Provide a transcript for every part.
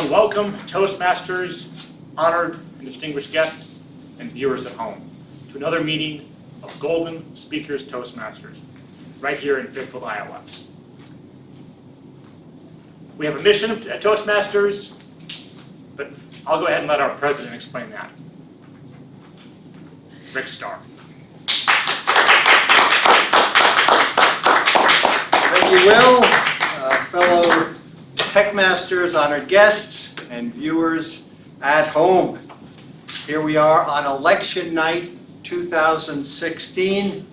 and welcome Toastmasters, honored and distinguished guests, and viewers at home to another meeting of Golden Speakers Toastmasters right here in Fairfield, Iowa. We have a mission at Toastmasters, but I'll go ahead and let our president explain that. Rick Starr. Thank you, Will. Fellow Techmasters, honored guests, and viewers at home. Here we are on election night 2016.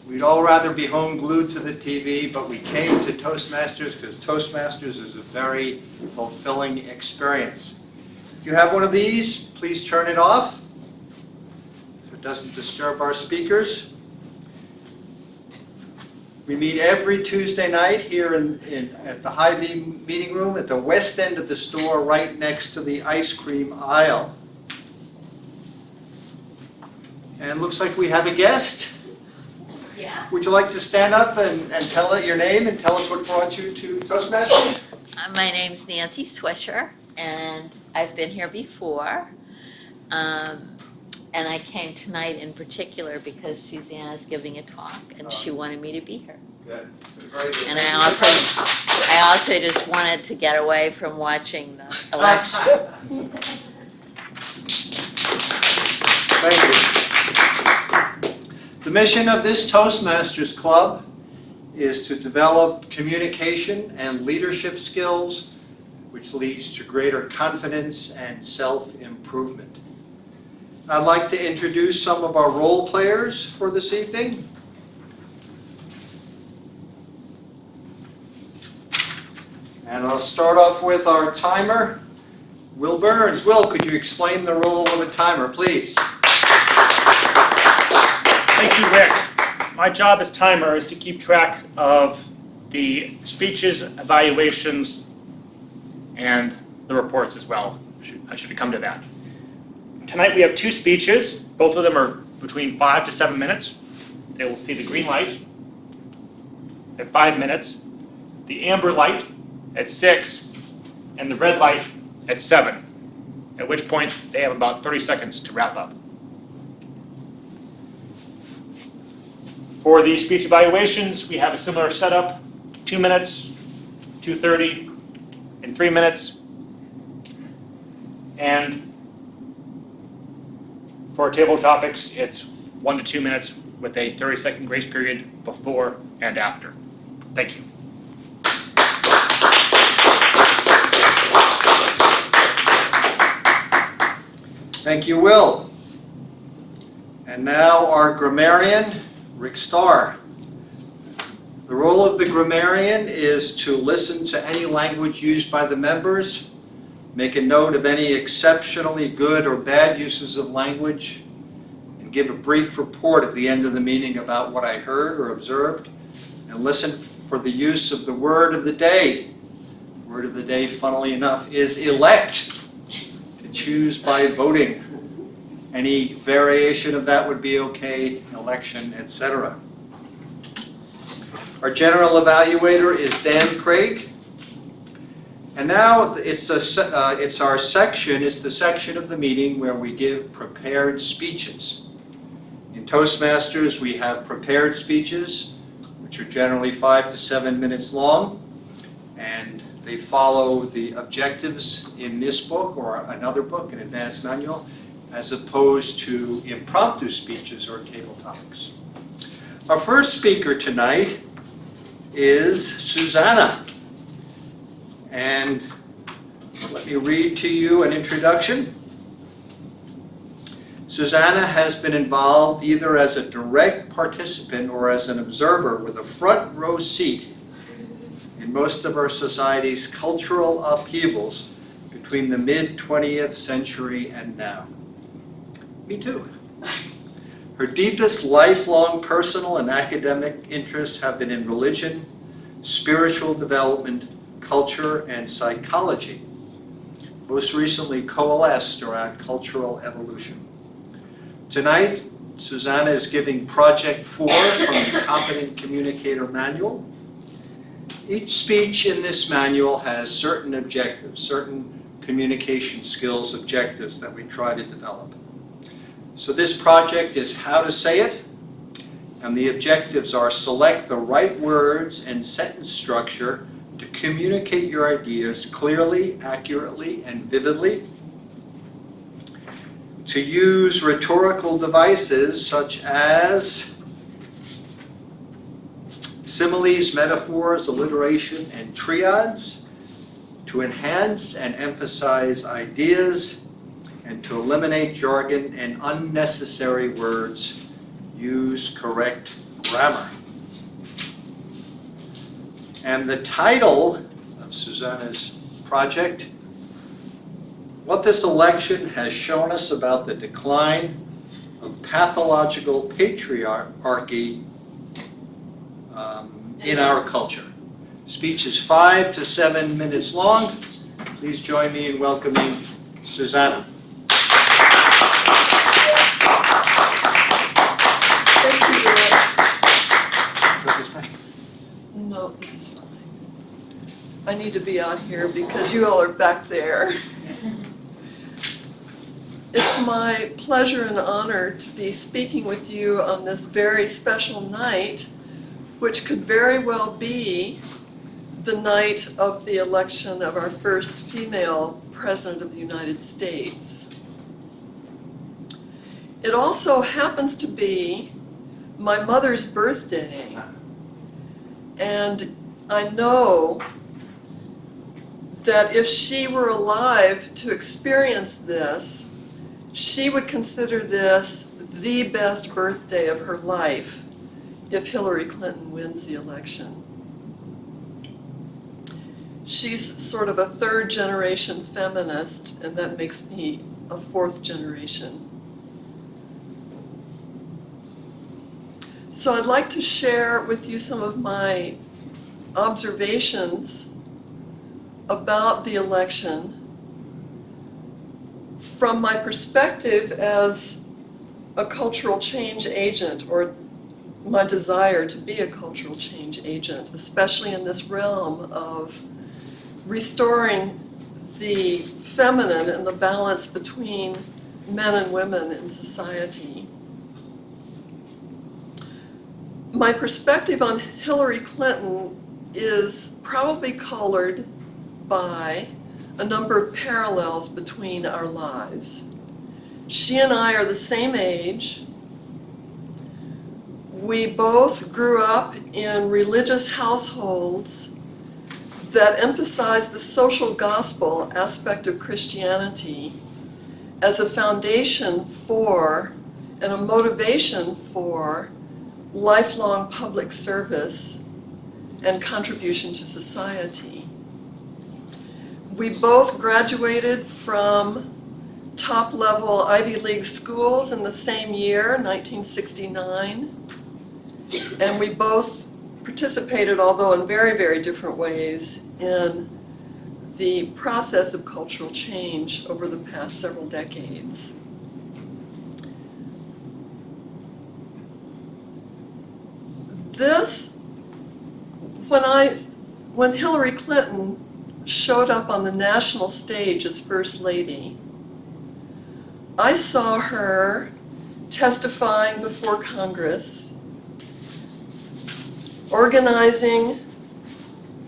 We'd all rather be home glued to the TV, but we came to Toastmasters because Toastmasters is a very fulfilling experience. If you have one of these, please turn it off so it doesn't disturb our speakers. We meet every Tuesday night here at the Hy-Vee meeting room at the west end of the store, right next to the ice cream aisle. And looks like we have a guest. Yeah. Would you like to stand up and tell it your name and tell us what brought you to Toastmasters? My name's Nancy Swisher, and I've been here before. And I came tonight in particular because Susanna's giving a talk, and she wanted me to be here. Good. Very good. And I also just wanted to get away from watching the election. Thank you. The mission of this Toastmasters Club is to develop communication and leadership skills, which leads to greater confidence and self-improvement. I'd like to introduce some of our role players for this evening. And I'll start off with our timer, Will Burns. Will, could you explain the role of a timer, please? Thank you, Rick. My job as timer is to keep track of the speeches, evaluations, and the reports as well. I should have come to that. Tonight we have two speeches. Both of them are between 5 to 7 minutes. They will see the green light at 5 minutes, the amber light at 6, and the red light at 7, at which point they have about 30 seconds to wrap up. For the speech evaluations, we have a similar setup: 2 minutes, 2:30, and 3 minutes. And for our table topics, it's 1 to 2 minutes with a 30-second grace period before and after. Thank you. Thank you, Will. And now our grammarian, Rick Starr. The role of the grammarian is to listen to any language used by the members, make a note of any exceptionally good or bad uses of language, and give a brief report at the end of the meeting about what I heard or observed, and listen for the use of the word of the day. The word of the day, funnily enough, is elect, to choose by voting. Any variation of that would be okay, election, etc. Our general evaluator is Dan Craig. And now it's the section of the meeting where we give prepared speeches. In Toastmasters, we have prepared speeches, which are generally 5 to 7 minutes long, and they follow the objectives in this book or another book, an advanced manual, as opposed to impromptu speeches or table topics. Our first speaker tonight is Susanna. And let me read to you an introduction. Susanna has been involved either as a direct participant or as an observer with a front row seat in most of our society's cultural upheavals between the mid-20th century and now. Me too. Her deepest lifelong personal and academic interests have been in religion, spiritual development, culture, and psychology, most recently coalesced around cultural evolution. Tonight, Susanna is giving Project 4 from the Competent Communicator Manual. Each speech in this manual has certain objectives, certain communication skills objectives that we try to develop. So this project is how to say it, and the objectives are select the right words and sentence structure to communicate your ideas clearly, accurately, and vividly. To use rhetorical devices such as similes, metaphors, alliteration, and triads to enhance and emphasize ideas, and to eliminate jargon and unnecessary words. Use correct grammar. And the title of Susanna's project, What This Election Has Shown Us About the Decline of Pathological Patriarchy in Our Culture. Speech is 5 to 7 minutes long. Please join me in welcoming Susanna. Thank you, Rick. No, this is fine. I need to be out here because you all are back there. It's my pleasure and honor to be speaking with you on this very special night, which could very well be the night of the election of our first female President of the United States. It also happens to be my mother's birthday, and I know that if she were alive to experience this, she would consider this the best birthday of her life if Hillary Clinton wins the election. She's sort of a third generation feminist, and that makes me a fourth generation. So I'd like to share with you some of my observations about the election from my perspective as a cultural change agent, or my desire to be a cultural change agent, especially in this realm of restoring the feminine and the balance between men and women in society. My perspective on Hillary Clinton is probably colored by a number of parallels between our lives. She and I are the same age. We both grew up in religious households that emphasized the social gospel aspect of Christianity as a foundation for and a motivation for lifelong public service and contribution to society. We both graduated from top-level Ivy League schools in the same year, 1969, and we both participated, although in very, very different ways, in the process of cultural change over the past several decades. When Hillary Clinton showed up on the national stage as First Lady, I saw her testifying before Congress, organizing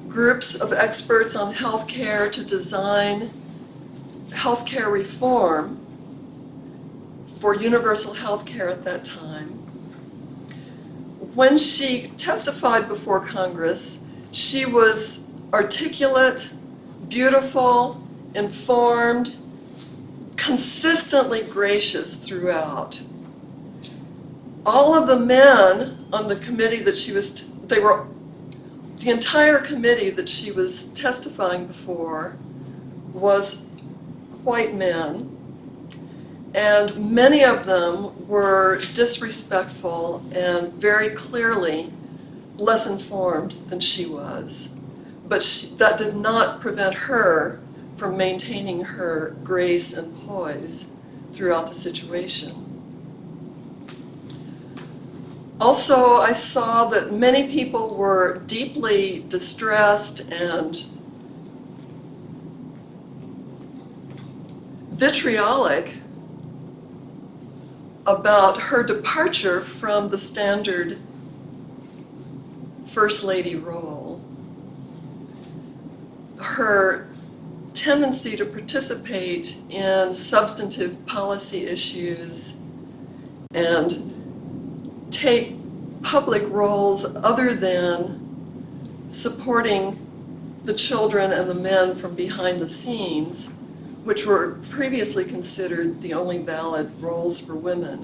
groups of experts on healthcare to design healthcare reform for universal healthcare at that time. When she testified before Congress, she was articulate, beautiful, informed, consistently gracious throughout. All of the men on the committee that the entire committee that she was testifying before was white men, and many of them were disrespectful and very clearly less informed than she was. But that did not prevent her from maintaining her grace and poise throughout the situation. Also, I saw that many people were deeply distressed and vitriolic about her departure from the standard First Lady role. Her tendency to participate in substantive policy issues and take public roles other than supporting the children and the men from behind the scenes, which were previously considered the only valid roles for women.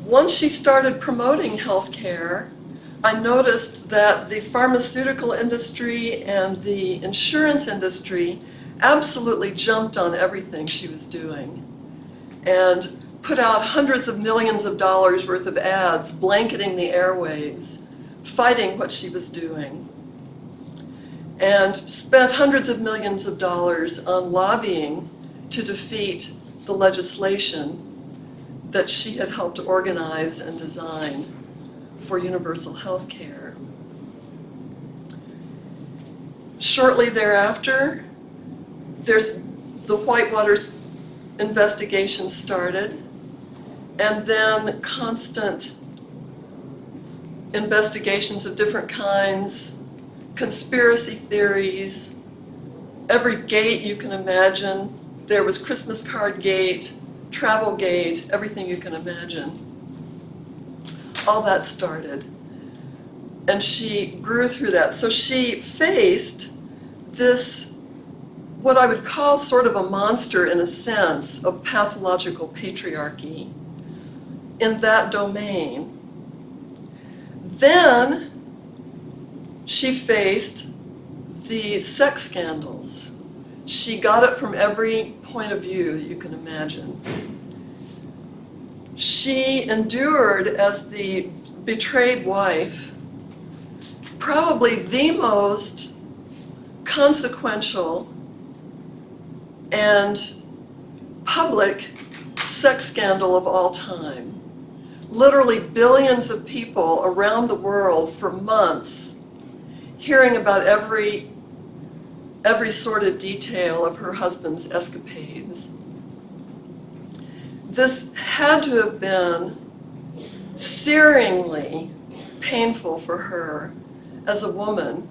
Once she started promoting healthcare, I noticed that the pharmaceutical industry and the insurance industry absolutely jumped on everything she was doing and put out hundreds of millions of dollars worth of ads blanketing the airwaves, fighting what she was doing, and spent hundreds of millions of dollars on lobbying to defeat the legislation that she had helped organize and design for universal health care. Shortly thereafter, the Whitewater investigation started, and then constant investigations of different kinds, conspiracy theories, every gate you can imagine. There was Christmas card gate, travel gate, everything you can imagine. All that started. And she grew through that. So she faced this, what I would call sort of a monster in a sense, of pathological patriarchy in that domain. Then she faced the sex scandals. She got it from every point of view that you can imagine. She endured, as the betrayed wife, probably the most consequential and public sex scandal of all time. Literally billions of people around the world for months hearing about every sordid detail of her husband's escapades. This had to have been searingly painful for her as a woman.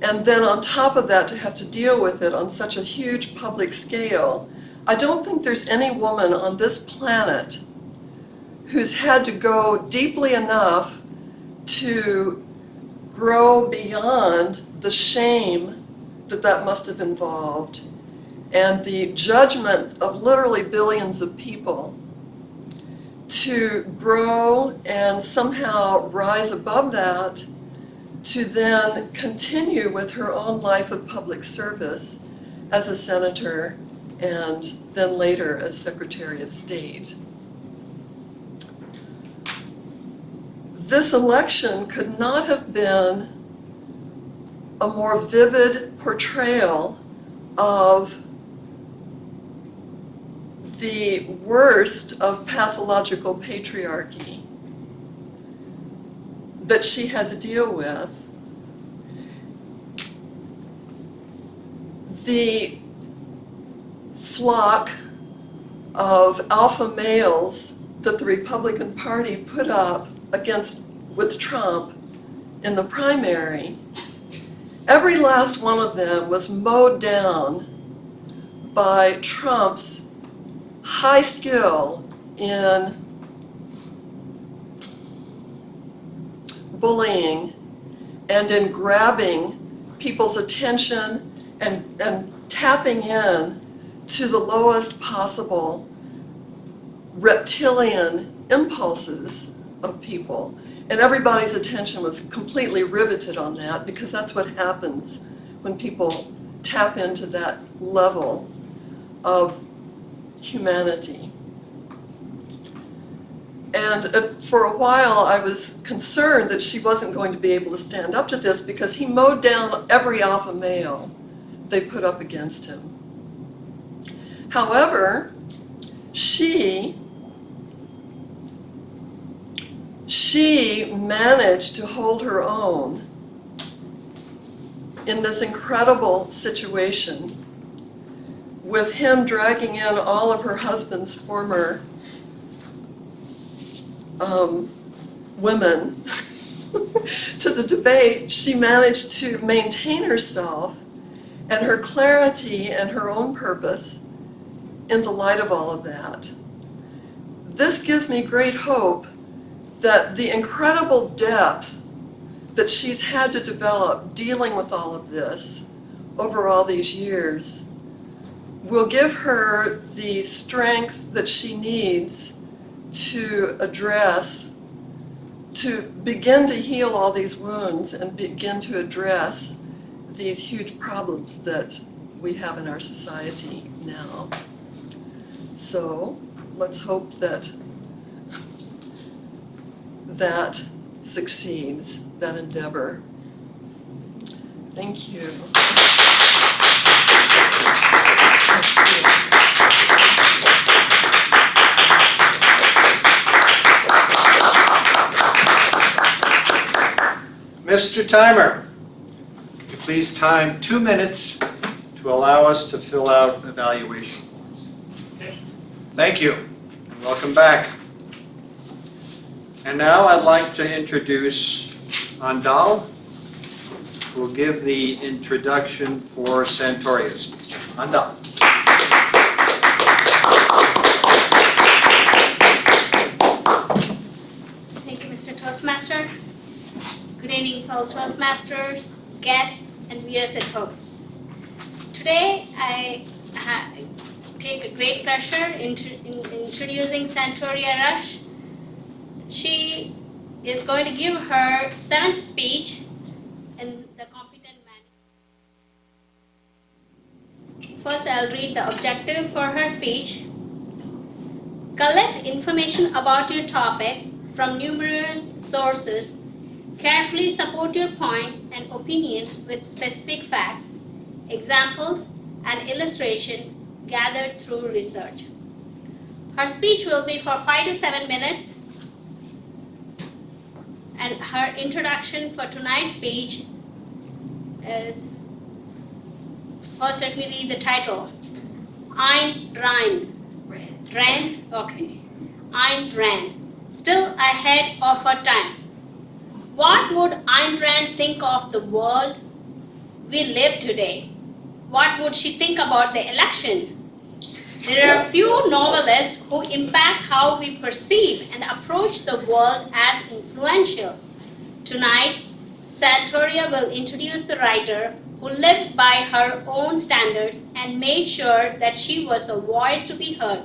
And then on top of that, to have to deal with it on such a huge public scale. I don't think there's any woman on this planet who's had to go deeply enough to grow beyond the shame that must have involved and the judgment of literally billions of people, to grow and somehow rise above that, to then continue with her own life of public service as a senator and then later as Secretary of State. This election could not have been a more vivid portrayal of the worst of pathological patriarchy that she had to deal with. The flock of alpha males that the Republican Party put up with Trump in the primary, every last one of them was mowed down by Trump's high skill in bullying and in grabbing people's attention and tapping in to the lowest possible reptilian impulses of people. And everybody's attention was completely riveted on that, because that's what happens when people tap into that level of humanity. And for a while I was concerned that she wasn't going to be able to stand up to this, because he mowed down every alpha male they put up against him. However, She managed to hold her own in this incredible situation with him dragging in all of her husband's former women to the debate. She managed to maintain herself and her clarity and her own purpose in the light of all of that. This gives me great hope that the incredible depth that she's had to develop dealing with all of this over all these years will give her the strength that she needs to begin to heal all these wounds and begin to address these huge problems that we have in our society now. So let's hope that that succeeds, that endeavor. Thank you. Mr. Timer, could you please time 2 minutes to allow us to fill out evaluation forms? Thank you, and welcome back. And now I'd like to introduce Andal, who will give the introduction for Santoria's speech. Andal. Thank you, Mr. Toastmaster. Good evening, fellow Toastmasters, guests, and viewers at home. Today, I take a great pleasure in introducing Santoria Rush. She is going to give her 7th speech in the competent manner. First, I'll read the objective for her speech. Collect information about your topic from numerous sources. Carefully support your points and opinions with specific facts, examples, and illustrations gathered through research. Her speech will be for 5 to 7 minutes. And her introduction for tonight's speech is, first let me read the title. Ayn Rand. Rand? Okay. Ayn Rand. Still ahead of her time. What would Ayn Rand think of the world we live today? What would she think about the election? There are few novelists who impact how we perceive and approach the world as influential. Tonight, Santoria will introduce the writer who lived by her own standards and made sure that she was a voice to be heard.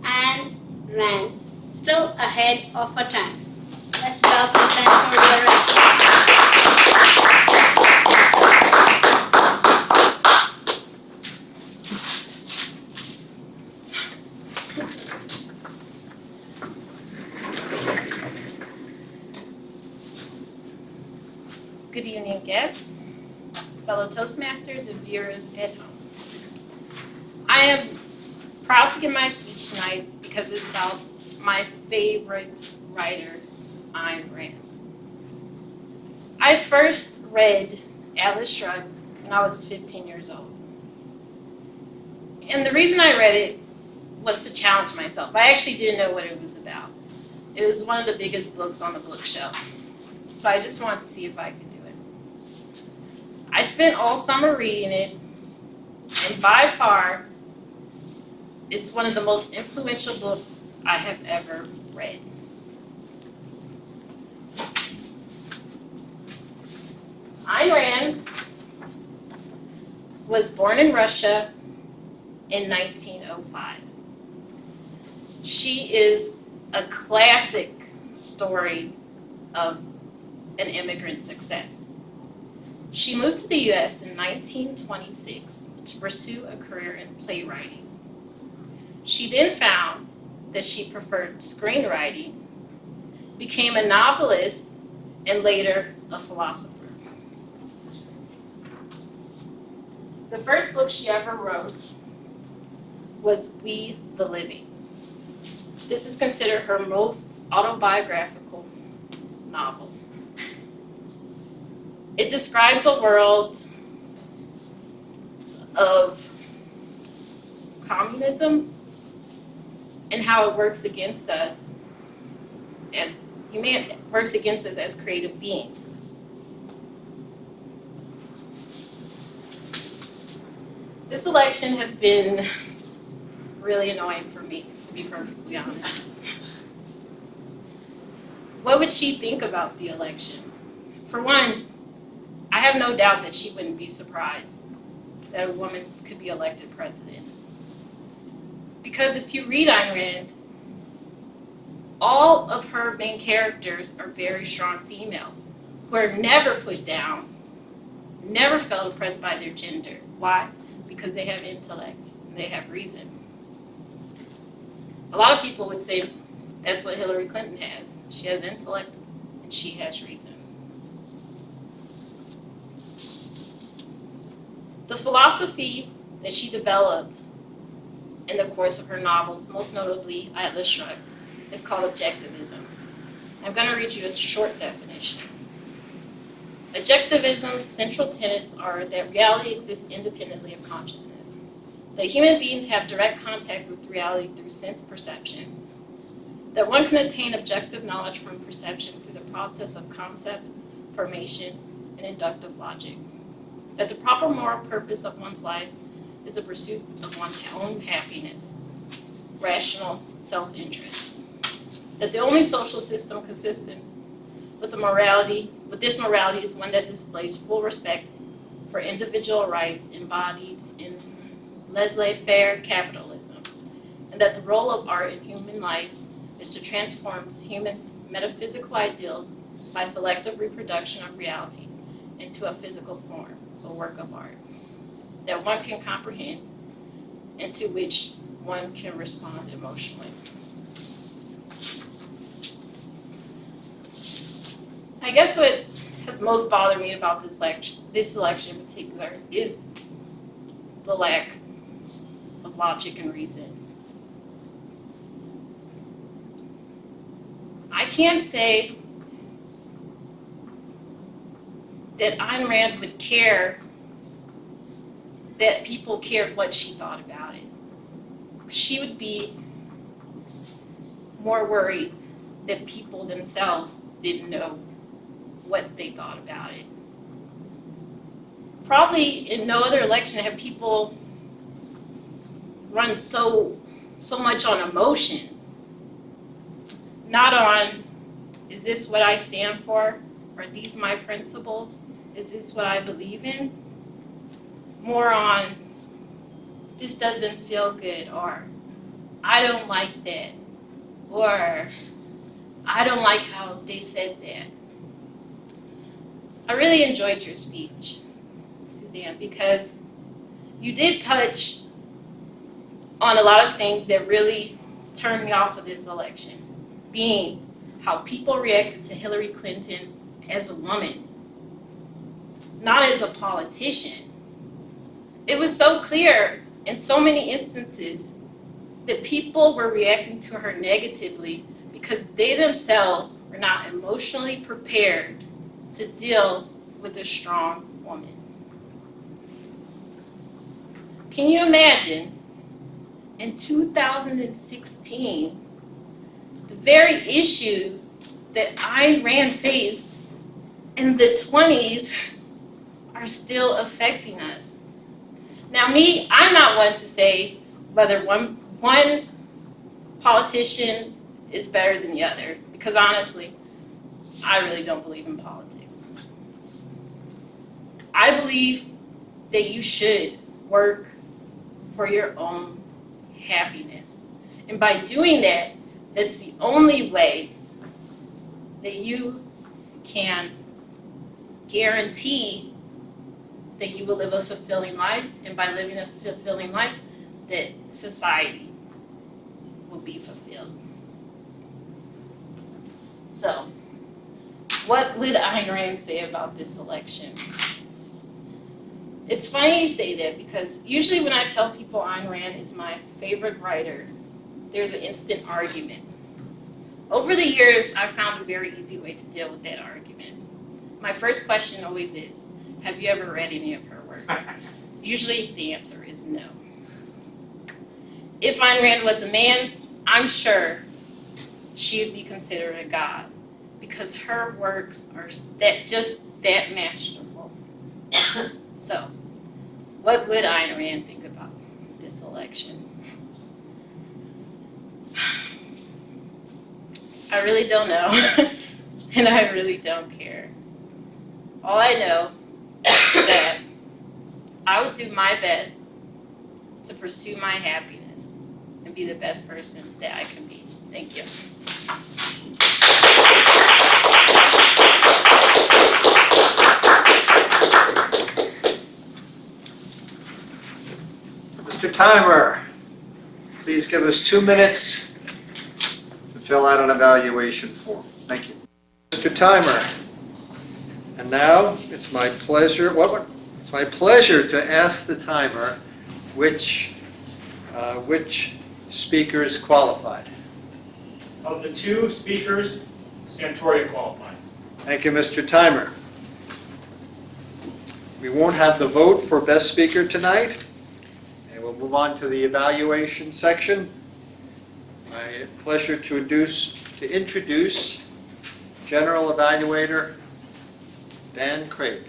Ayn Rand, still ahead of her time. Let's welcome Santoria Rush. Good evening, guests, fellow Toastmasters, and viewers at home. I am proud to give my speech tonight because it's about my favorite writer, Ayn Rand. I first read Atlas Shrugged when I was 15 years old. And the reason I read it was to challenge myself. I actually didn't know what it was about. It was one of the biggest books on the bookshelf. So I just wanted to see if I could do it. I spent all summer reading it, and by far, it's one of the most influential books I have ever read. Ayn Rand was born in Russia in 1905. She is a classic story of an immigrant success. She moved to the U.S. in 1926 to pursue a career in playwriting. She then found that she preferred screenwriting, became a novelist, and later a philosopher. The first book she ever wrote was We the Living. This is considered her most autobiographical novel. It describes a world of communism and how it works against us as creative beings. This election has been really annoying for me, to be perfectly honest. What would she think about the election? For one, I have no doubt that she wouldn't be surprised that a woman could be elected president. Because if you read Ayn Rand, all of her main characters are very strong females who are never put down, never felt oppressed by their gender. Why? Because they have intellect and they have reason. A lot of people would say that's what Hillary Clinton has. She has intellect and she has reason. The philosophy that she developed in the course of her novels, most notably Atlas Shrugged, is called objectivism. I'm going to read you a short definition. Objectivism's central tenets are that reality exists independently of consciousness, that human beings have direct contact with reality through sense perception, that one can attain objective knowledge from perception through the process of concept formation and inductive logic, that the proper moral purpose of one's life is a pursuit of one's own happiness, rational self-interest, that the only social system consistent with this morality is one that displays full respect for individual rights embodied in laissez-faire capitalism, and that the role of art in human life is to transform humans' metaphysical ideals by selective reproduction of reality into a physical form, a work of art, that one can comprehend and to which one can respond emotionally. I guess what has most bothered me about this election in particular is the lack of logic and reason. I can't say that Ayn Rand would care that people cared what she thought about it. She would be more worried that people themselves didn't know what they thought about it. Probably in no other election have people run so much on emotion, not on, is this what I stand for? Are these my principles? Is this what I believe in? More on, this doesn't feel good, or I don't like that, or I don't like how they said that. I really enjoyed your speech, Suzanne, because you did touch on a lot of things that really turned me off of this election, being how people reacted to Hillary Clinton as a woman, not as a politician. It was so clear in so many instances that people were reacting to her negatively because they themselves were not emotionally prepared to deal with a strong woman. Can you imagine in 2016, the very issues that Ayn Rand faced in the 20s are still affecting us? Now me, I'm not one to say whether one politician is better than the other, because honestly, I really don't believe in politics. I believe that you should work for your own happiness. And by doing that, that's the only way that you can guarantee that you will live a fulfilling life, and by living a fulfilling life, that society will be fulfilled. So, what would Ayn Rand say about this election? It's funny you say that, because usually when I tell people Ayn Rand is my favorite writer, there's an instant argument. Over the years, I've found a very easy way to deal with that argument. My first question always is, have you ever read any of her works? Usually the answer is no. If Ayn Rand was a man, I'm sure she would be considered a god because her works are just that masterful. So, what would Ayn Rand think about this election? I really don't know, and I really don't care. All I know is that I would do my best to pursue my happiness and be the best person that I can be. Thank you. Mr. Timer, please give us 2 minutes to fill out an evaluation form. Thank you. Mr. Timer, and now it's my pleasure, it's my pleasure to ask the timer which speakers qualified. Of the 2 speakers, Santoria qualified. Thank you, Mr. Timer. We won't have the vote for best speaker tonight, and we'll move on to the evaluation section. My pleasure to introduce General Evaluator Dan Craig.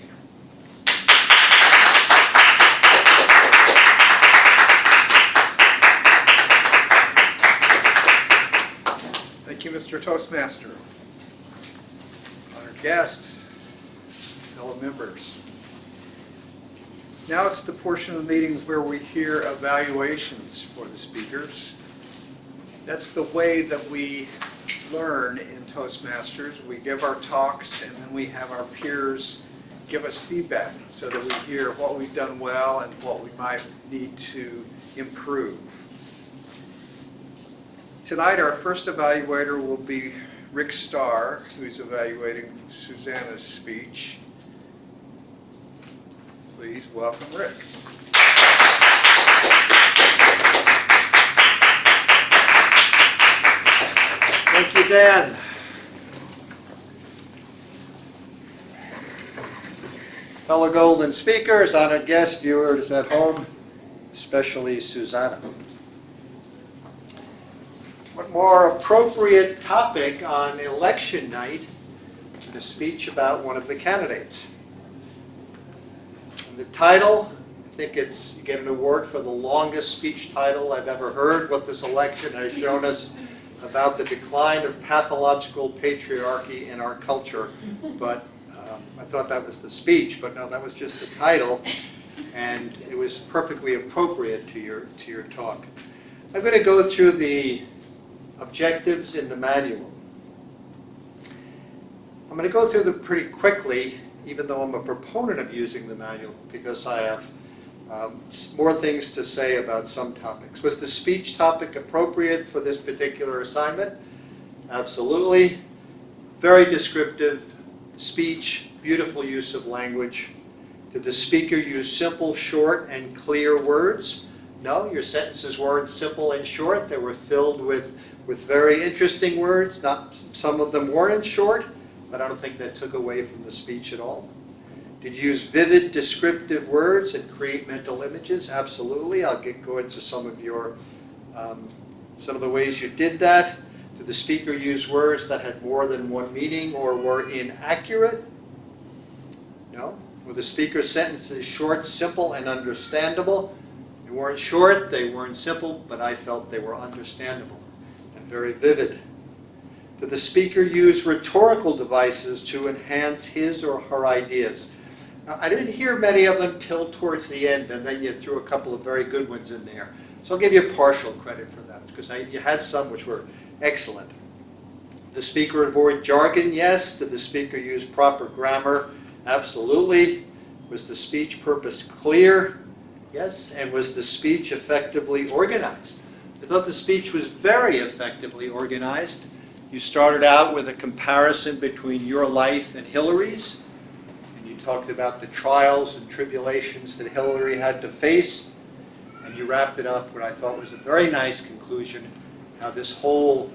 Thank you, Mr. Toastmaster. Honored guest, fellow members. Now it's the portion of the meeting where we hear evaluations for the speakers. That's the way that we learn in Toastmasters. We give our talks and then we have our peers give us feedback so that we hear what we've done well and what we might need to improve. Tonight, our first evaluator will be Rick Starr, who's evaluating Susanna's speech. Please welcome Rick. Thank you, Dan. Fellow Golden speakers, honored guests, viewers at home, especially Susanna. What more appropriate topic on election night than a speech about one of the candidates? And the title, I think you get an award for the longest speech title I've ever heard. What this election has shown us about the decline of pathological patriarchy in our culture. But I thought that was the speech, but no, that was just the title, and it was perfectly appropriate to your talk. I'm going to go through the objectives in the manual. I'm going to go through them pretty quickly, even though I'm a proponent of using the manual, because I have more things to say about some topics. Was the speech topic appropriate for this particular assignment? Absolutely. Very descriptive speech, beautiful use of language. Did the speaker use simple, short, and clear words? No, your sentences weren't simple and short. They were filled with very interesting words. Some of them weren't short, but I don't think that took away from the speech at all. Did you use vivid, descriptive words and create mental images? Absolutely. I'll go into some of the ways you did that. Did the speaker use words that had more than one meaning or were inaccurate? No. Were the speaker's sentences short, simple, and understandable? They weren't short, they weren't simple, but I felt they were understandable and very vivid. Did the speaker use rhetorical devices to enhance his or her ideas? Now, I didn't hear many of them till towards the end, and then you threw a couple of very good ones in there. So I'll give you partial credit for that, because you had some which were excellent. Did the speaker avoid jargon? Yes. Did the speaker use proper grammar? Absolutely. Was the speech purpose clear? Yes. And was the speech effectively organized? I thought the speech was very effectively organized. You started out with a comparison between your life and Hillary's, and you talked about the trials and tribulations that Hillary had to face, and you wrapped it up what I thought was a very nice conclusion. how this whole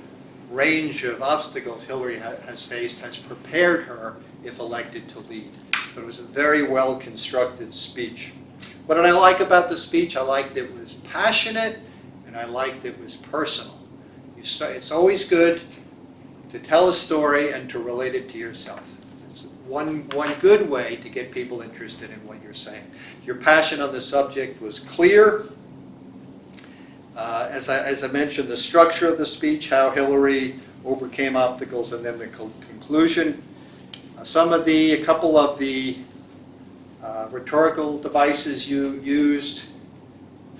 range of obstacles Hillary has faced has prepared her, if elected, to lead. So it was a very well-constructed speech. What did I like about the speech? I liked it was passionate, and I liked it was personal. It's always good to tell a story and to relate it to yourself. It's one good way to get people interested in what you're saying. Your passion on the subject was clear. As I mentioned, the structure of the speech, how Hillary overcame obstacles, and then the conclusion. A couple of the rhetorical devices you used,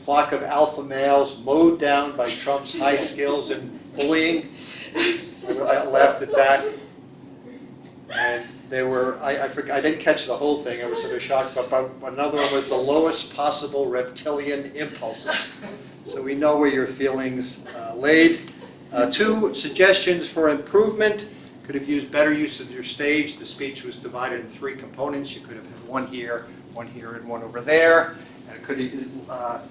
flock of alpha males mowed down by Trump's high skills in bullying. I laughed at that. And they were, I didn't catch the whole thing, I was sort of shocked, but another one was the lowest possible reptilian impulses. So we know where your feelings laid. 2 suggestions for improvement. Could have used better use of your stage. The speech was divided in 3 components. You could have had one here, and one over there. And it could have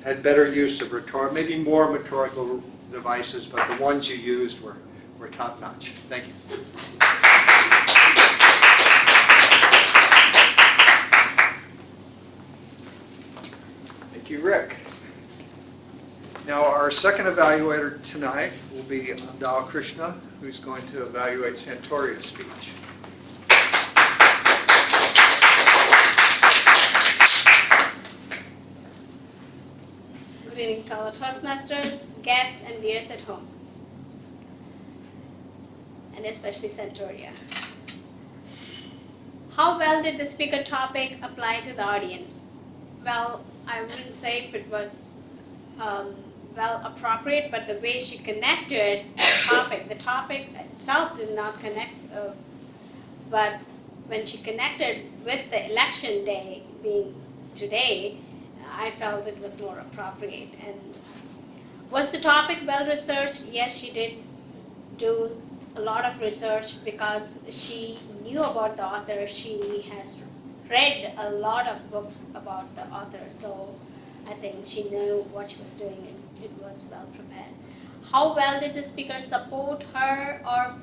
had better use of maybe more rhetorical devices, but the ones you used were top notch. Thank you. Thank you, Rick. Now, our second evaluator tonight will be Andal Krishna, who's going to evaluate Santoria's speech. Good evening, fellow Toastmasters, guests, and viewers at home, and especially Santoria. How well did the speaker topic apply to the audience? Well, I wouldn't say if it was well appropriate, but the way she connected the topic itself did not connect, but when she connected with the election day being today, I felt it was more appropriate. And was the topic well researched? Yes, she did do a lot of research because she knew about the author. She has read a lot of books about the author, so I think she knew what she was doing and it was well prepared. How well did the speaker support her or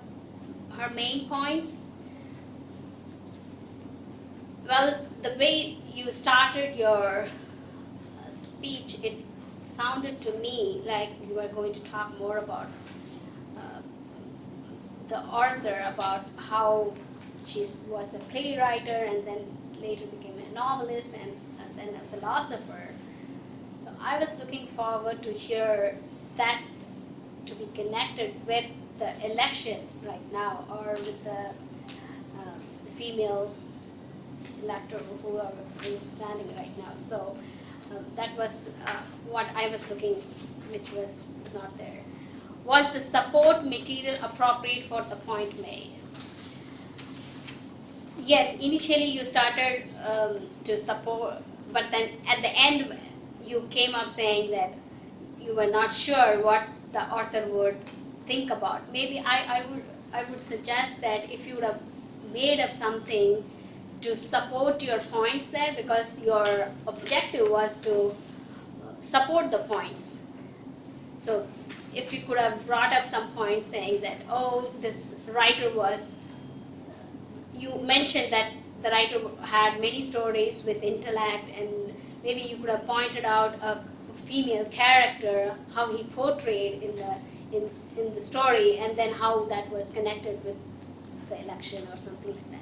her main points? Well, the way you started your speech, it sounded to me like you were going to talk more about the author, about how she was a playwright and then later became a novelist and then a philosopher. So I was looking forward to hear that to be connected with the election right now, or with the female elector, whoever is standing right now. So that was what I was looking, which was not there. Was the support material appropriate for the point made? Yes, initially you started to support, but then at the end you came up saying that you were not sure what the author would think about. Maybe I would suggest that if you would have made up something to support your points there, because your objective was to support the points. So if you could have brought up some points saying that, oh, this writer was, you mentioned that the writer had many stories with intellect, and maybe you could have pointed out a female character, how he portrayed in the story, and then how that was connected with the election or something like that.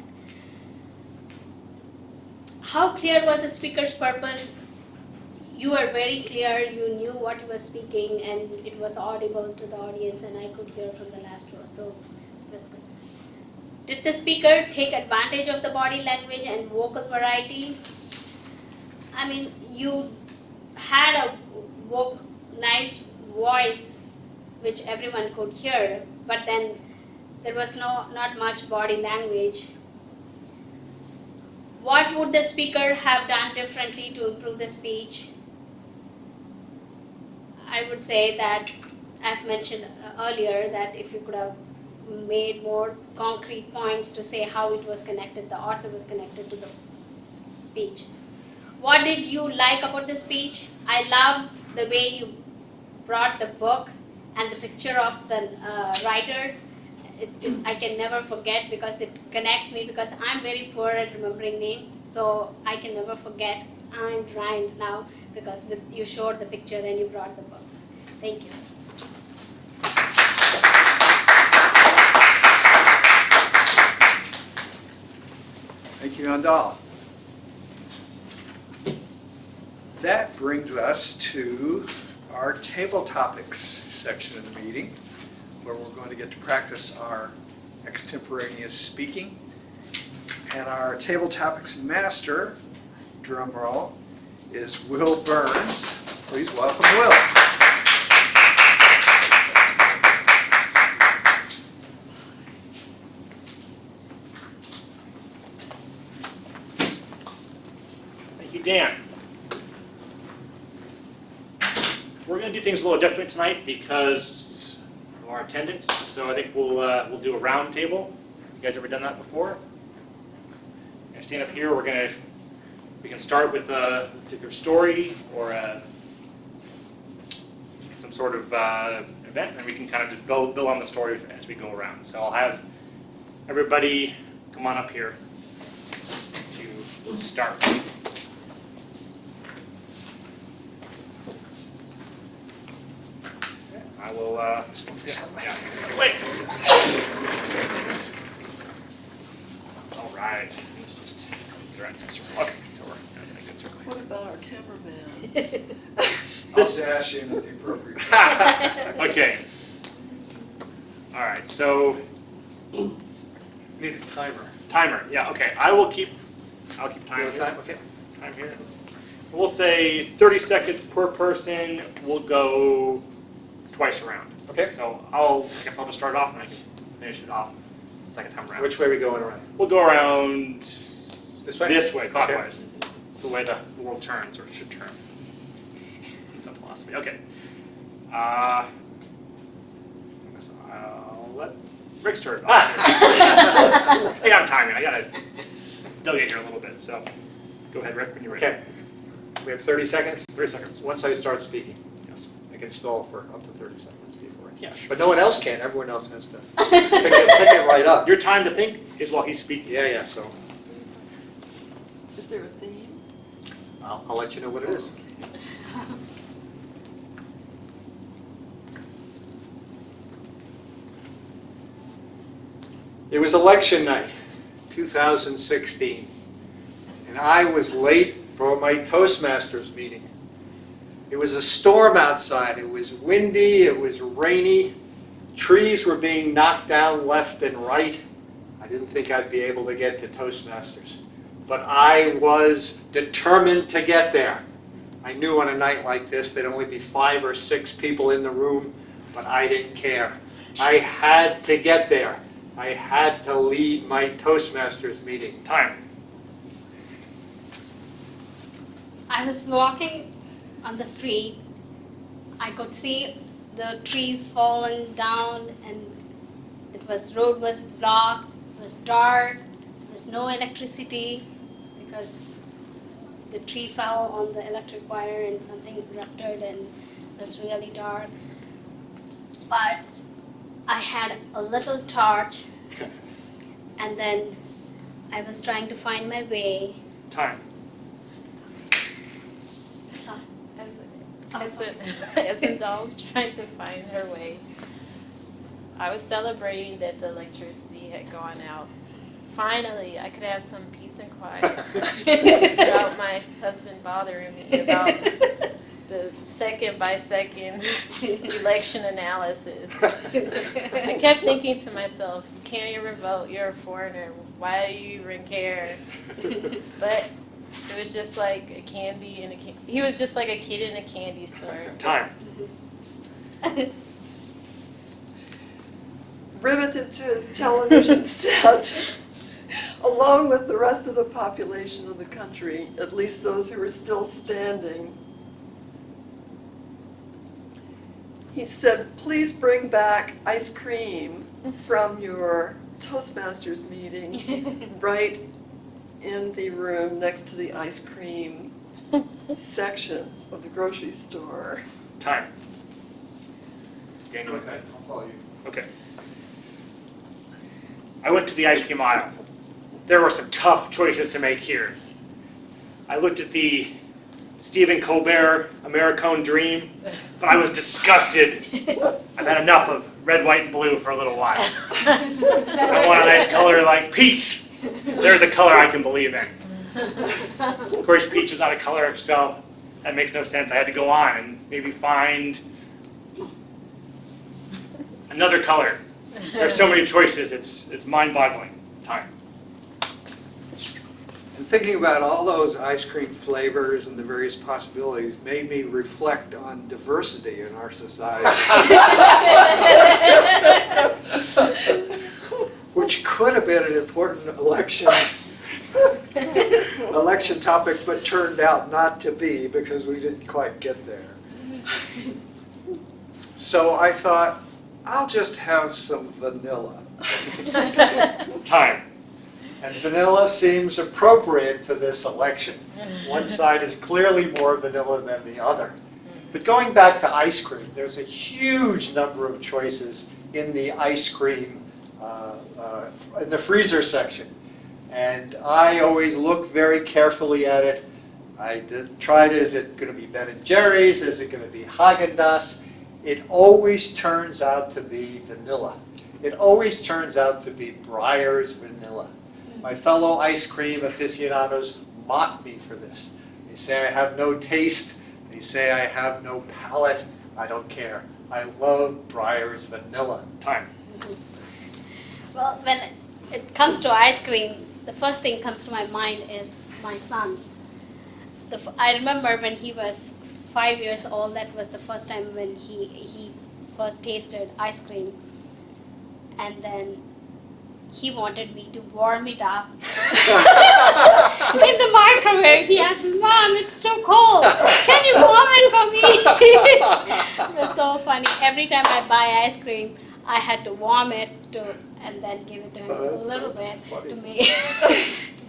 How clear was the speaker's purpose? You were very clear, you knew what he was speaking, and it was audible to the audience, and I could hear from the last row, so it was good. Did the speaker take advantage of the body language and vocal variety? I mean, you had a nice voice which everyone could hear, but then there was not much body language. What would the speaker have done differently to improve the speech? I would say that, as mentioned earlier, that if you could have made more concrete points to say how it was connected, the author was connected to the speech. What did you like about the speech? I loved the way you brought the book and the picture of the writer, I can never forget because it connects me because I'm very poor at remembering names, so I can never forget Ayn Rand now because you showed the picture and you brought the books. Thank you. Thank you, Andal. That brings us to our table topics section of the meeting, where we're going to get to practice our extemporaneous speaking. And our table topics master, drum roll, is Will Burns. Please welcome Will. Thank you, Dan. We're going to do things a little different tonight because of our attendance. So I think we'll do a round table. You guys ever done that before? I'm going to stand up here. We can start with a particular story or some sort of event, and we can kind of just build on the story as we go around. So I'll have everybody come on up here to start. I will, wait. All right. Okay, so we're going to make a good circle here. What about our cameraman? I'll dash in at the appropriate time. Okay. All right, so Need a timer. timer, yeah, okay. I'll keep time here. Okay. Time here. We'll say 30 seconds per person. We'll go twice around. Okay. So I guess I'll just start off and I can finish it off second time around. Which way are we going around? We'll go around This way? this way, clockwise. It's the way the world turns, or it should turn. In some philosophy. Okay. I guess I'll let Rick start. I got timing. I got to delegate here a little bit. So go ahead, Rick, when you're ready. Okay. We have 30 seconds. 30 seconds. Once I start speaking, Yes. I can stall for up to 30 seconds before I start. Yeah. But no one else can. Everyone else has to pick it right up. Your time to think is while he's speaking. Yeah, so Is there a theme? I'll let you know what it is. It was election night, 2016, and I was late for my Toastmasters meeting. It was a storm outside. It was windy, it was rainy, trees were being knocked down left and right. I didn't think I'd be able to get to Toastmasters, but I was determined to get there. I knew on a night like this there'd only be 5 or 6 people in the room, but I didn't care. I had to get there. I had to lead my Toastmasters meeting. Time. I was walking on the street. I could see the trees falling down, and road was blocked. It was dark. There was no electricity because the tree fell on the electric wire and something ruptured, and it was really dark. But I had a little torch, and then I was trying to find my way. Time. As Andal was trying to find her way, I was celebrating that the electricity had gone out. Finally, I could have some peace and quiet without my husband bothering me about the second by second election analysis. I kept thinking to myself, you can't even vote, you're a foreigner, why do you even care? But it was just like a candy in a he was just like a kid in a candy store. Time. Riveted to his television set, along with the rest of the population of the country, at least those who were still standing. He said, please bring back ice cream from your Toastmasters meeting right in the room next to the ice cream section of the grocery store. Time. Daniel? Okay, I'll follow you. Okay. I went to the ice cream aisle. There were some tough choices to make here. I looked at the Stephen Colbert Americone Dream, but I was disgusted. I've had enough of red, white, and blue for a little while. I want a nice color like peach. There's a color I can believe in. Of course, peach is not a color, so that makes no sense. I had to go on and maybe find another color. There's so many choices, it's mind-boggling. Time. And thinking about all those ice cream flavors and the various possibilities made me reflect on diversity in our society. Which could have been an important election topic, but turned out not to be because we didn't quite get there. So I thought, I'll just have some vanilla. Time. And vanilla seems appropriate to this election. One side is clearly more vanilla than the other. But going back to ice cream, there's a huge number of choices in the ice cream, in the freezer section. And I always look very carefully at it. I tried, is it going to be Ben & Jerry's? Is it going to be Haagen-Dazs? It always turns out to be vanilla. It always turns out to be Breyer's vanilla. My fellow ice cream aficionados mock me for this. They say I have no taste. They say I have no palate. I don't care. I love Breyer's vanilla. Time. Well, when it comes to ice cream, the first thing comes to my mind is my son. I remember when he was 5 years old, that was the first time when he first tasted ice cream. And then he wanted me to warm it up in the microwave. He asked me, "Mom, it's too cold. Can you warm it for me?" It was so funny. Every time I buy ice cream, I had to warm it and then give it to him a little bit to make to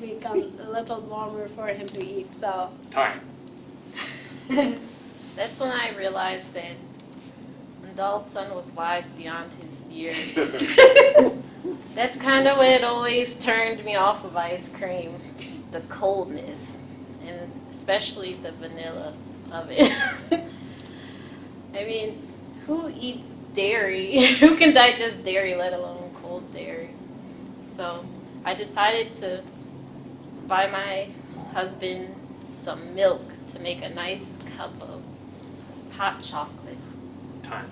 become a little warmer for him to eat. So Time. That's when I realized that Ndal's son was wise beyond his years. That's kind of what always turned me off of ice cream, the coldness, and especially the vanilla of it. I mean, who eats dairy? Who can digest dairy, let alone cold dairy? So I decided to buy my husband some milk to make a nice cup of hot chocolate. Time.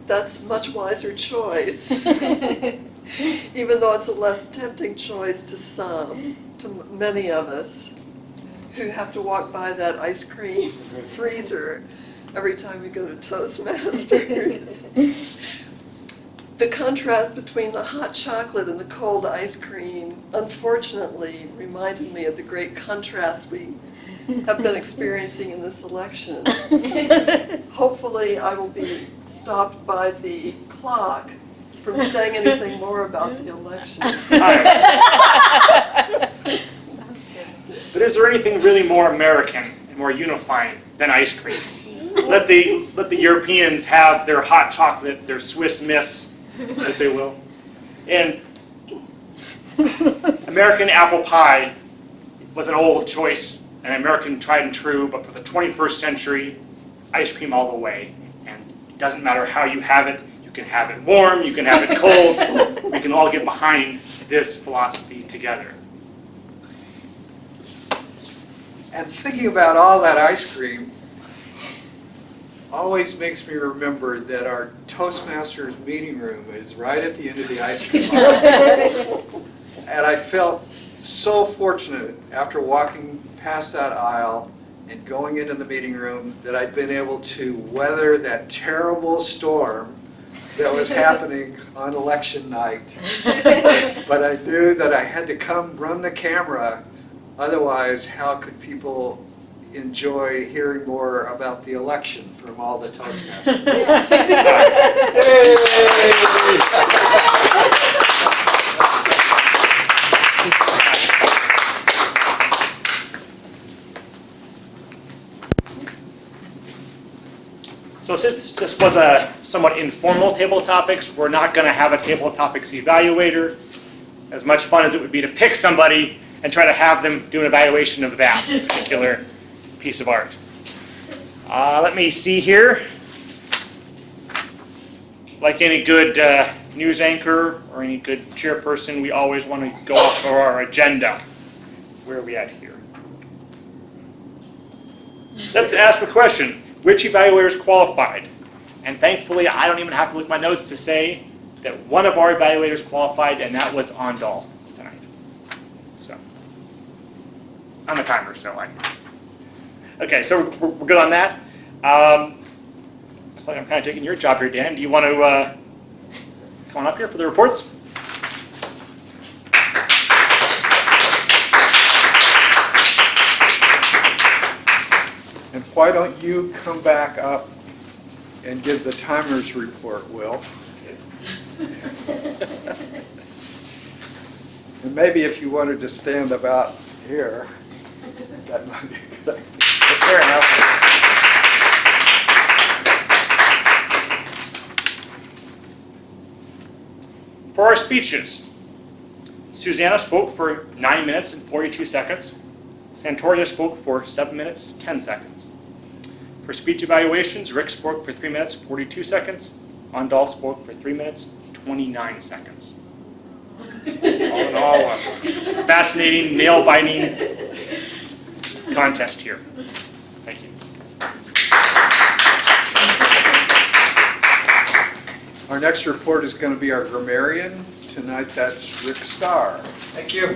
That's a much wiser choice. Even though it's a less tempting choice to some, to many of us who have to walk by that ice cream freezer every time we go to Toastmasters. The contrast between the hot chocolate and the cold ice cream, unfortunately, reminded me of the great contrast we have been experiencing in this election. Hopefully, I will be stopped by the clock from saying anything more about the election. But is there anything really more American and more unifying than ice cream? Let the Europeans have their hot chocolate, their Swiss Miss, as they will. And American apple pie was an old choice, an American tried and true, but for the 21st century, ice cream all the way. And it doesn't matter how you have it. You can have it warm, you can have it cold. We can all get behind this philosophy together. And thinking about all that ice cream always makes me remember that our Toastmasters meeting room is right at the end of the ice cream aisle. And I felt so fortunate after walking past that aisle and going into the meeting room that I'd been able to weather that terrible storm that was happening on election night. But I knew that I had to come run the camera, otherwise how could people enjoy hearing more about the election from all the Toastmasters? So since this was a somewhat informal table of topics, we're not going to have a table of topics evaluator. As much fun as it would be to pick somebody and try to have them do an evaluation of that particular piece of art. Let me see here. Like any good news anchor or any good chairperson, we always want to go off for our agenda. Where are we at here? Let's ask the question, which evaluator is qualified? And thankfully, I don't even have to look at my notes to say that one of our evaluators qualified, and that was Andal tonight. So, I'm a timer, so okay, so we're good on that. I feel like I'm kind of taking your job here, Dan. Do you want to come on up here for the reports? And why don't you come back up and give the timers report, Will? And maybe if you wanted to stand about here, that might be a good idea. That's fair enough. For our speeches, Susanna spoke for 9 minutes and 42 seconds. Santoria spoke for 7 minutes, 10 seconds. For speech evaluations, Rick spoke for 3 minutes, 42 seconds. Andal spoke for 3 minutes, 29 seconds. All in all, a fascinating, nail-biting contest here. Thank you. Our next report is going to be our grammarian. Tonight, that's Rick Starr. Thank you.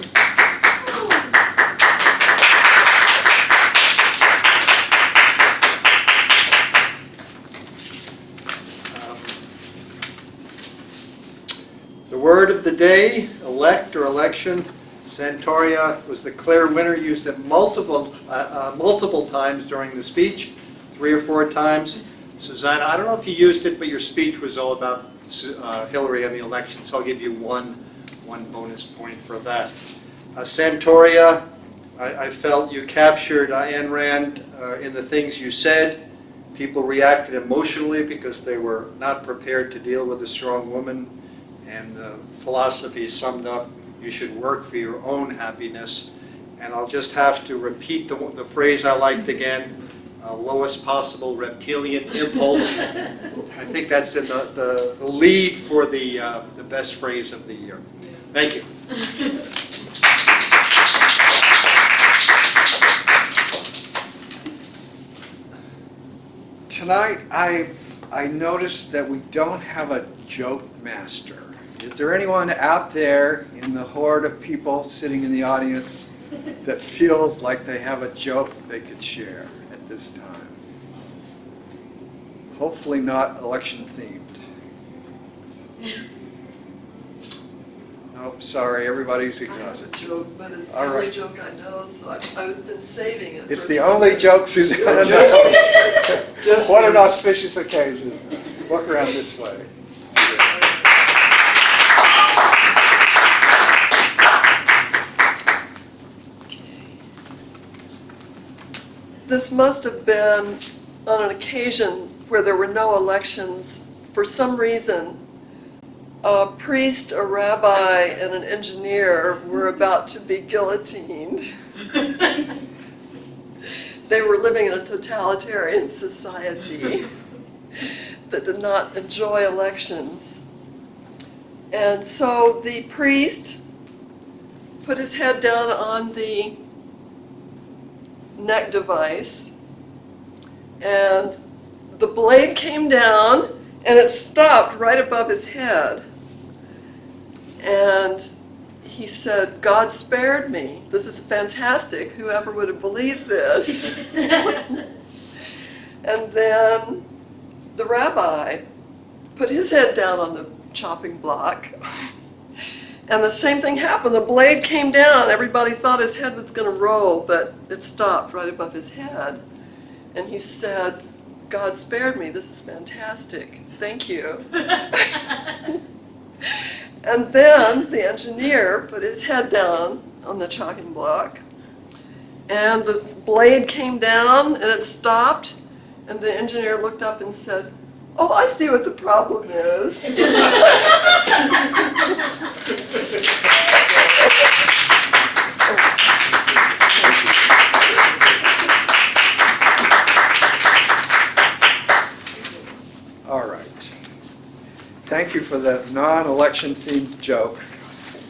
The word of the day, elect or election. Santoria was the clear winner, used it multiple times during the speech, 3 or 4 times. Susanna, I don't know if you used it, but your speech was all about Hillary and the election, so I'll give you one bonus point for that. Santoria, I felt you captured Ayn Rand in the things you said. People reacted emotionally because they were not prepared to deal with a strong woman, and the philosophy summed up, you should work for your own happiness. And I'll just have to repeat the phrase I liked again, lowest possible reptilian impulse. I think that's in the lead for the best phrase of the year. Thank you. Tonight, I noticed that we don't have a joke master. Is there anyone out there in the horde of people sitting in the audience that feels like they have a joke they could share at this time? Hopefully not election themed. Nope, sorry, everybody's I have exhausted. a joke, but it's the All only right. joke I know, so I've been saving it. It's for the tomorrow. only joke Susanna knows. What an auspicious occasion. Walk around this way. This must have been on an occasion where there were no elections. For some reason, a priest, a rabbi, and an engineer were about to be guillotined. They were living in a totalitarian society that did not enjoy elections. And so the priest put his head down on the neck device, and the blade came down and it stopped right above his head. And he said, "God spared me. This is fantastic. Whoever would have believed this?" And then the rabbi put his head down on the chopping block, and the same thing happened. The blade came down. Everybody thought his head was going to roll, but it stopped right above his head. And he said, "God spared me. This is fantastic. Thank you." And then the engineer put his head down on the chopping block, and the blade came down and it stopped, And the engineer looked up and said, "Oh, I see what the problem is." All right. Thank you for that non-election themed joke.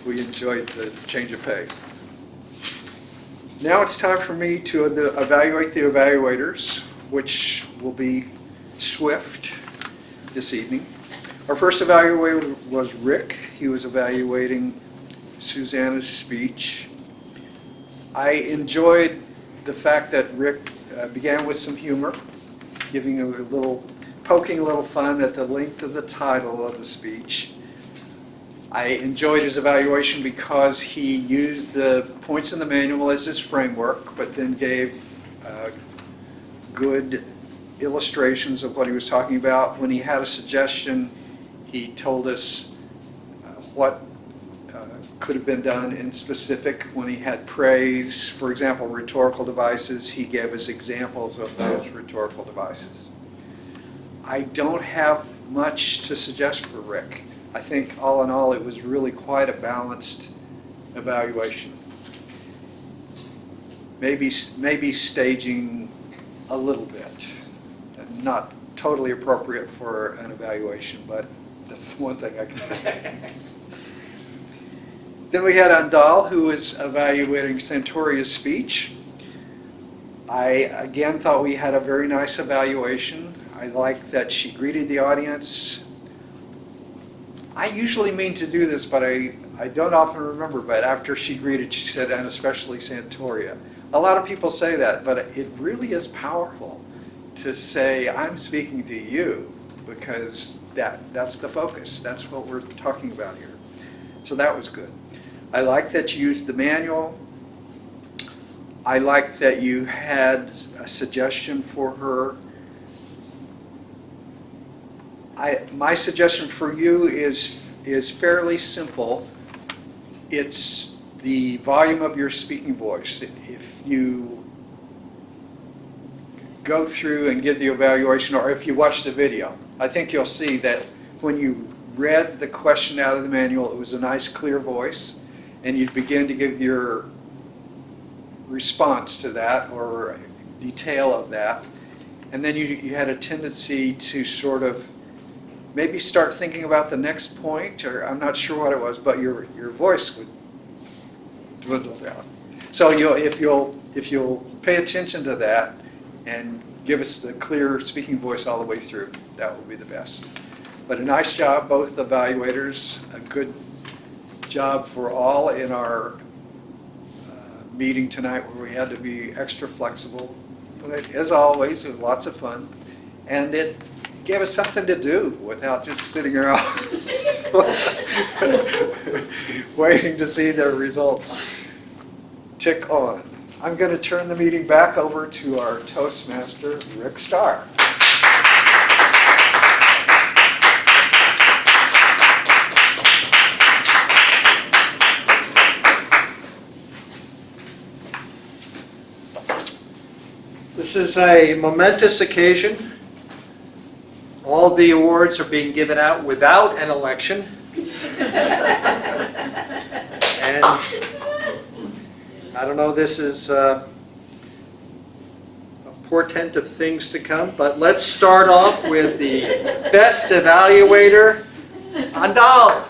We enjoyed the change of pace. Now it's time for me to evaluate the evaluators, which will be swift this evening. Our first evaluator was Rick. He was evaluating Susanna's speech. I enjoyed the fact that Rick began with some humor, poking a little fun at the length of the title of the speech. I enjoyed his evaluation because he used the points in the manual as his framework, but then gave good illustrations of what he was talking about. When he had a suggestion, he told us what could have been done in specific. When he had praise, for example, rhetorical devices, he gave us examples of those rhetorical devices. I don't have much to suggest for Rick. I think all in all it was really quite a balanced evaluation. Maybe staging a little bit. Not totally appropriate for an evaluation, but that's one thing I can. Then we had Andal, who was evaluating Santoria's speech. I again thought we had a very nice evaluation. I liked that she greeted the audience. I usually mean to do this, but I don't often remember, but after she greeted, she said, "and especially Santoria." A lot of people say that, but it really is powerful to say, "I'm speaking to you," because that's the focus. That's what we're talking about here. So that was good. I like that you used the manual. I like that you had a suggestion for her. My suggestion for you is fairly simple. It's the volume of your speaking voice. If you go through and give the evaluation, or if you watch the video, I think you'll see that when you read the question out of the manual, it was a nice clear voice, and you'd begin to give your response to that or detail of that, and then you had a tendency to sort of maybe start thinking about the next point, or I'm not sure what it was, but your voice would dwindle down. So if you'll pay attention to that and give us the clear speaking voice all the way through, that will be the best. But a nice job, both evaluators. A good job for all in our meeting tonight, where we had to be extra flexible. But as always, it was lots of fun, and it gave us something to do without just sitting around waiting to see the results tick on. I'm going to turn the meeting back over to our Toastmaster, Rick Starr. This is a momentous occasion. All the awards are being given out without an election. And I don't know, this is a portent of things to come, but let's start off with the best evaluator, Andal.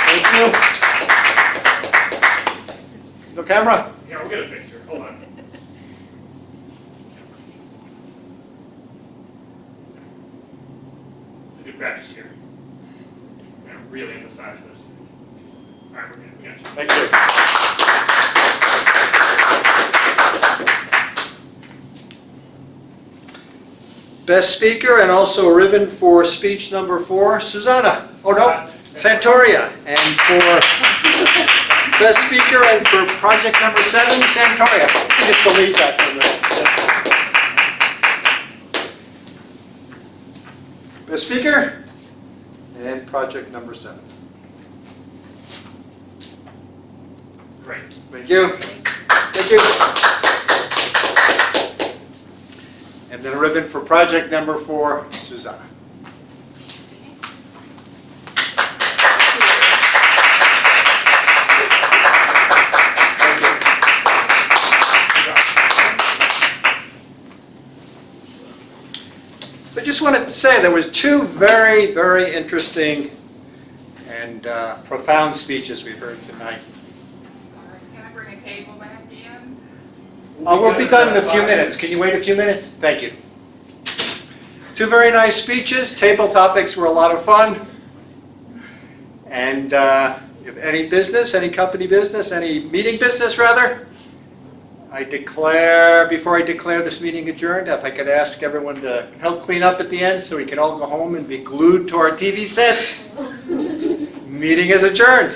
Thank you. No camera? Yeah, we'll get it fixed here. Hold on. This is good practice here. I'm going to really emphasize this. All right, we're good. We got you. Thank you. Best speaker and also a ribbon for speech number 4, Susanna. Oh no, Santoria. And for best speaker and for project number 7, Santoria. You just delete that from there. Best speaker and project number 7. Great. Thank you. Good Thank you. And then a ribbon for project number 4, Susanna. So I just wanted to say there was 2 very, very interesting and profound speeches we heard tonight. Sorry, can I bring a table back in? We'll be done in a few minutes. Can you wait a few minutes? Thank you. 2 very nice speeches. Table topics were a lot of fun. And if any business, any company business, any meeting business rather, I declare, before I declare this meeting adjourned, if I could ask everyone to help clean up at the end so we can all go home and be glued to our TV sets. Meeting is adjourned.